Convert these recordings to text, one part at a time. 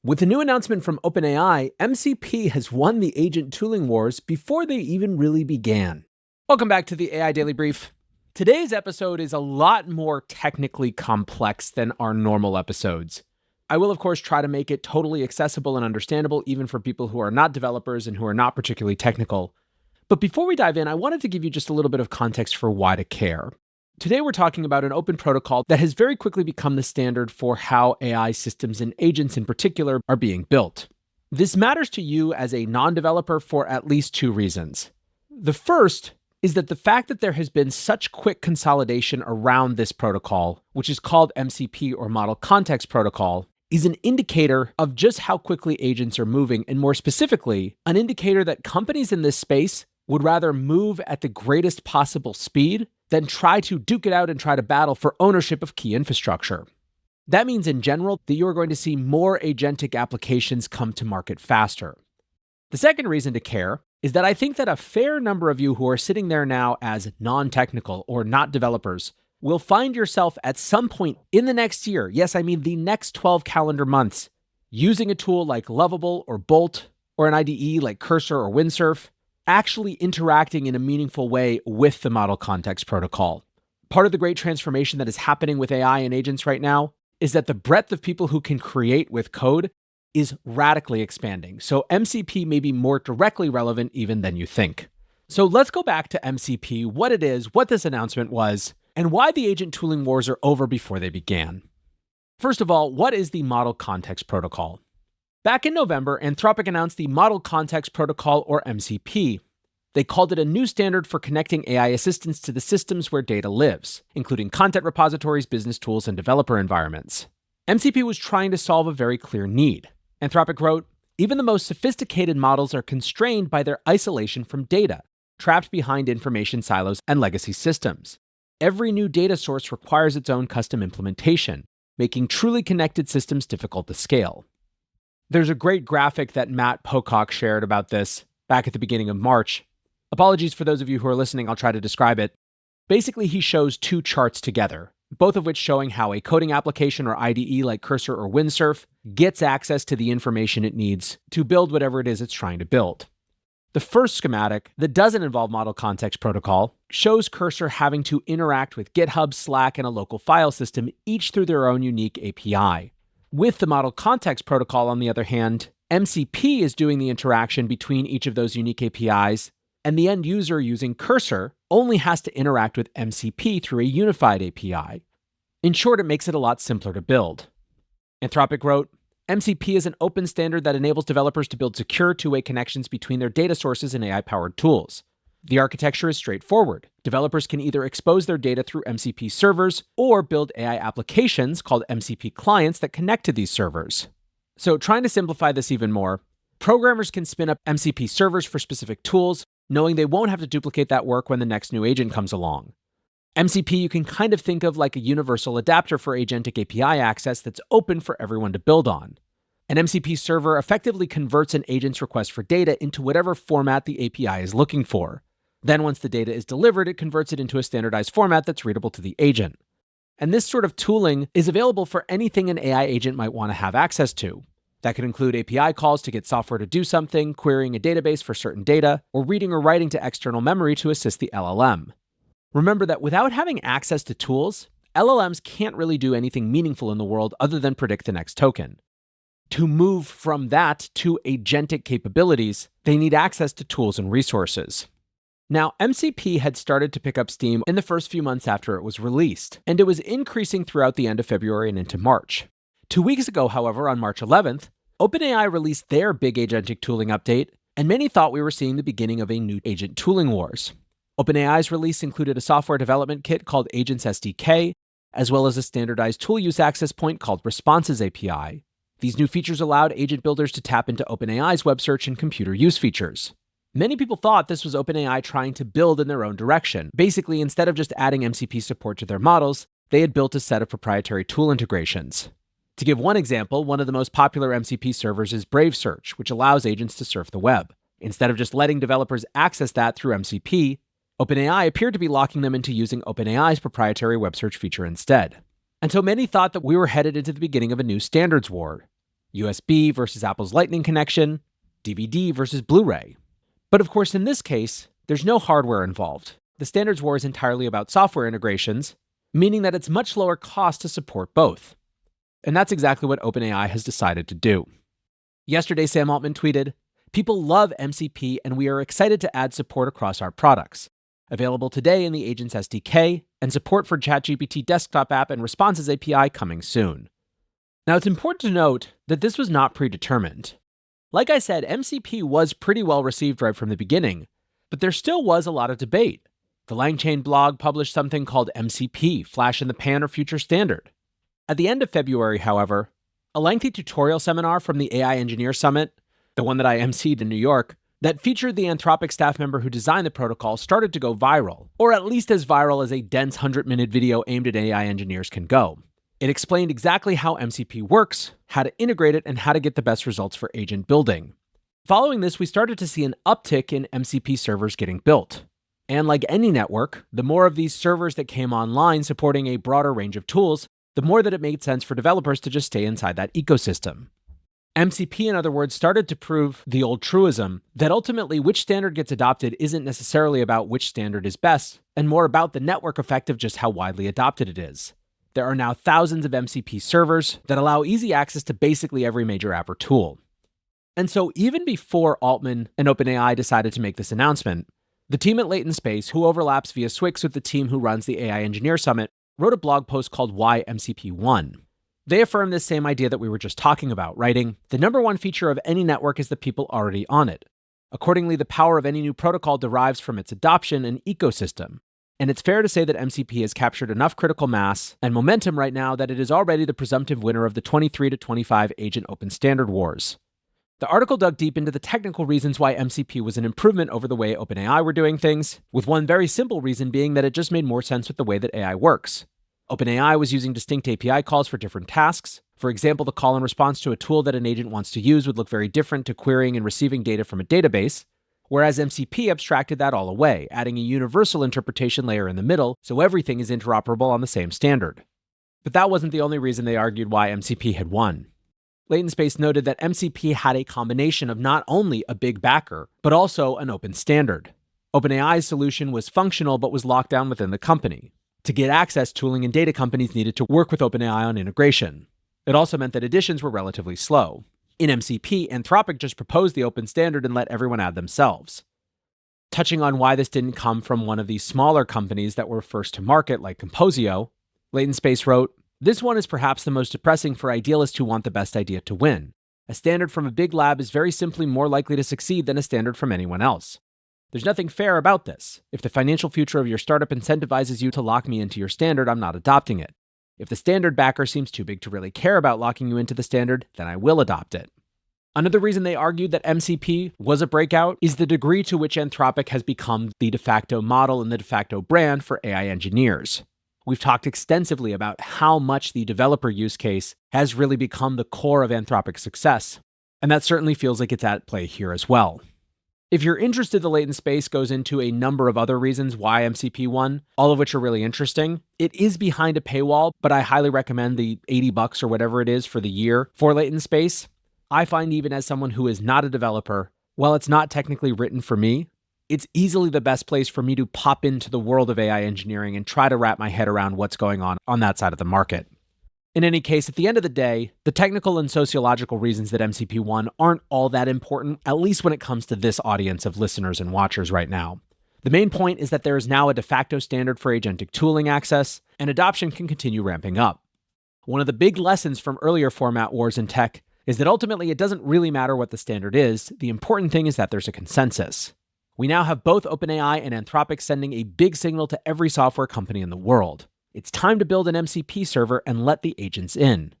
With the new announcement from OpenAI, MCP has won the agent tooling wars before they even really began. Welcome back to the AI Daily Brief. Today's episode is a lot more technically complex than our normal episodes. I will, of course, try to make it totally accessible and understandable, even for people who are not developers and who are not particularly technical. But before we dive in, I wanted to give you just a little bit of context for why to care. Today, we're talking about an open protocol that has very quickly become the standard for how AI systems and agents in particular are being built. This matters to you as a non-developer for at least two reasons. The first is that the fact that there has been such quick consolidation around this protocol, which is called MCP or Model Context Protocol, is an indicator of just how quickly agents are moving, and more specifically, an indicator that companies in this space would rather move at the greatest possible speed than try to duke it out and try to battle for ownership of key infrastructure. That means in general that you are going to see more agentic applications come to market faster. The second reason to care is that I think that a fair number of you who are sitting there now as non-technical or not developers will find yourself at some point in the next year, yes, I mean the next 12 calendar months, using a tool like Lovable or Bolt or an IDE like Cursor or Windsurf, actually interacting in a meaningful way with the Model Context Protocol. Part of the great transformation that is happening with AI and agents right now is that the breadth of people who can create with code is radically expanding. So MCP may be more directly relevant even than you think. So let's go back to MCP, what it is, what this announcement was, and why the agent tooling wars are over before they began. First of all, what is the Model Context Protocol? Back in November, Anthropic announced the Model Context Protocol, or MCP. They called it a new standard for connecting AI assistants to the systems where data lives, including content repositories, business tools, and developer environments. MCP was trying to solve a very clear need. Anthropic wrote, "Even the most sophisticated models are constrained by their isolation from data, trapped behind information silos and legacy systems. Every new data source requires its own custom implementation, making truly connected systems difficult to scale." There's a great graphic that Matt Pocock shared about this back at the beginning of March. Apologies for those of you who are listening, I'll try to describe it. Basically, he shows two charts together, both of which showing how a coding application or IDE like Cursor or Windsurf gets access to the information it needs to build whatever it is it's trying to build. The first schematic, that doesn't involve Model Context Protocol, shows Cursor having to interact with GitHub, Slack, and a local file system, each through their own unique API. With the Model Context Protocol, on the other hand, MCP is doing the interaction between each of those unique APIs, and the end user using Cursor only has to interact with MCP through a unified API. In short, it makes it a lot simpler to build. Anthropic wrote, "MCP is an open standard that enables developers to build secure two-way connections between their data sources and AI-powered tools. The architecture is straightforward. Developers can either expose their data through MCP servers or build AI applications called MCP clients that connect to these servers." So trying to simplify this even more, programmers can spin up MCP servers for specific tools, knowing they won't have to duplicate that work when the next new agent comes along. MCP you can kind of think of like a universal adapter for agentic API access that's open for everyone to build on. An MCP server effectively converts an agent's request for data into whatever format the API is looking for. Then once the data is delivered, it converts it into a standardized format that's readable to the agent. And this sort of tooling is available for anything an AI agent might want to have access to. That could include API calls to get software to do something, querying a database for certain data, or reading or writing to external memory to assist the LLM. Remember that without having access to tools, LLMs can't really do anything meaningful in the world other than predict the next token. To move from that to agentic capabilities, they need access to tools and resources. Now, MCP had started to pick up steam in the first few months after it was released, and it was increasing throughout the end of February and into March. 2 weeks ago, however, on March 11th, OpenAI released their big agentic tooling update, and many thought we were seeing the beginning of a new agent tooling wars. OpenAI's release included a software development kit called Agents SDK, as well as a standardized tool use access point called Responses API. These new features allowed agent builders to tap into OpenAI's web search and computer use features. Many people thought this was OpenAI trying to build in their own direction. Basically, instead of just adding MCP support to their models, they had built a set of proprietary tool integrations. To give one example, one of the most popular MCP servers is Brave Search, which allows agents to surf the web. Instead of just letting developers access that through MCP, OpenAI appeared to be locking them into using OpenAI's proprietary web search feature instead. And so many thought that we were headed into the beginning of a new standards war. USB versus Apple's Lightning connection, DVD versus Blu-ray. But of course, in this case, there's no hardware involved. The standards war is entirely about software integrations, meaning that it's much lower cost to support both. And that's exactly what OpenAI has decided to do. Yesterday, Sam Altman tweeted, "People love MCP and we are excited to add support across our products. Available today in the Agents SDK and support for ChatGPT desktop app and Responses API coming soon." Now, it's important to note that this was not predetermined. Like I said, MCP was pretty well received right from the beginning, but there still was a lot of debate. The LangChain blog published something called MCP, Flash in the Pan or Future Standard. At the end of February, however, a lengthy tutorial seminar from the AI Engineer Summit, the one that I emceed in New York, that featured the Anthropic staff member who designed the protocol started to go viral, or at least as viral as a dense 100-minute video aimed at AI engineers can go. It explained exactly how MCP works, how to integrate it, and how to get the best results for agent building. Following this, we started to see an uptick in MCP servers getting built. And like any network, the more of these servers that came online supporting a broader range of tools, the more that it made sense for developers to just stay inside that ecosystem. MCP, in other words, started to prove the old truism that ultimately which standard gets adopted isn't necessarily about which standard is best, and more about the network effect of just how widely adopted it is. There are now thousands of MCP servers that allow easy access to basically every major app or tool. And so even before Altman and OpenAI decided to make this announcement, the team at Latent Space, who overlaps via Swix with the team who runs the AI Engineer Summit, wrote a blog post called Why MCP Won. They affirm this same idea that we were just talking about, writing, "The number one feature of any network is the people already on it. Accordingly, the power of any new protocol derives from its adoption and ecosystem. And it's fair to say that MCP has captured enough critical mass and momentum right now that it is already the presumptive winner of the 23 to 25 agent open standard wars." The article dug deep into the technical reasons why MCP was an improvement over the way OpenAI were doing things, with one very simple reason being that it just made more sense with the way that AI works. OpenAI was using distinct API calls for different tasks. For example, the call and response to a tool that an agent wants to use would look very different to querying and receiving data from a database, whereas MCP abstracted that all away, adding a universal interpretation layer in the middle so everything is interoperable on the same standard. But that wasn't the only reason they argued why MCP had won. Latent Space noted that MCP had a combination of not only a big backer, but also an open standard. OpenAI's solution was functional but was locked down within the company. To get access, tooling and data companies needed to work with OpenAI on integration. It also meant that additions were relatively slow. In MCP, Anthropic just proposed the open standard and let everyone add themselves. Touching on why this didn't come from one of these smaller companies that were first to market, like Composio, Latent Space wrote, "This one is perhaps the most depressing for idealists who want the best idea to win. A standard from a big lab is very simply more likely to succeed than a standard from anyone else. There's nothing fair about this. If the financial future of your startup incentivizes you to lock me into your standard, I'm not adopting it. If the standard backer seems too big to really care about locking you into the standard, then I will adopt it." Another reason they argued that MCP was a breakout is the degree to which Anthropic has become the de facto model and the de facto brand for AI engineers. We've talked extensively about how much the developer use case has really become the core of Anthropic's success, and that certainly feels like it's at play here as well. If you're interested, the Latent Space goes into a number of other reasons why MCP won, all of which are really interesting. It is behind a paywall, but I highly recommend the $80 or whatever it is for the year for Latent Space. I find even as someone who is not a developer, while it's not technically written for me, it's easily the best place for me to pop into the world of AI engineering and try to wrap my head around what's going on that side of the market. In any case, at the end of the day, the technical and sociological reasons that MCP won aren't all that important, at least when it comes to this audience of listeners and watchers right now. The main point is that there is now a de facto standard for agentic tooling access, and adoption can continue ramping up. One of the big lessons from earlier format wars in tech is that ultimately it doesn't really matter what the standard is. The important thing is that there's a consensus. We now have both OpenAI and Anthropic sending a big signal to every software company in the world. It's time to build an MCP server and let the agents in.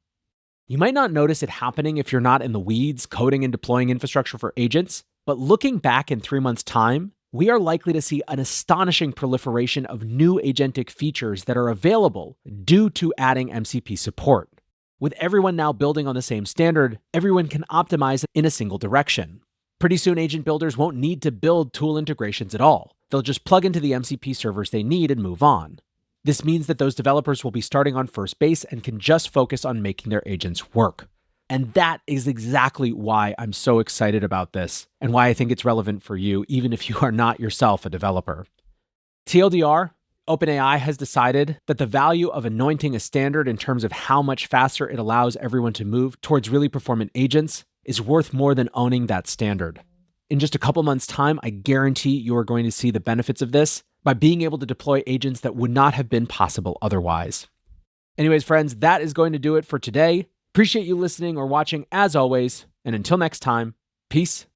You might not notice it happening if you're not in the weeds coding and deploying infrastructure for agents, but looking back in 3 months' time, we are likely to see an astonishing proliferation of new agentic features that are available due to adding MCP support. With everyone now building on the same standard, everyone can optimize in a single direction. Pretty soon, agent builders won't need to build tool integrations at all. They'll just plug into the MCP servers they need and move on. This means that those developers will be starting on first base and can just focus on making their agents work. And that is exactly why I'm so excited about this and why I think it's relevant for you, even if you are not yourself a developer. TLDR, OpenAI has decided that the value of anointing a standard in terms of how much faster it allows everyone to move towards really performant agents is worth more than owning that standard. In just a couple months' time, I guarantee you are going to see the benefits of this by being able to deploy agents that would not have been possible otherwise. Anyways, friends, that is going to do it for today. Appreciate you listening or watching as always. And until next time, peace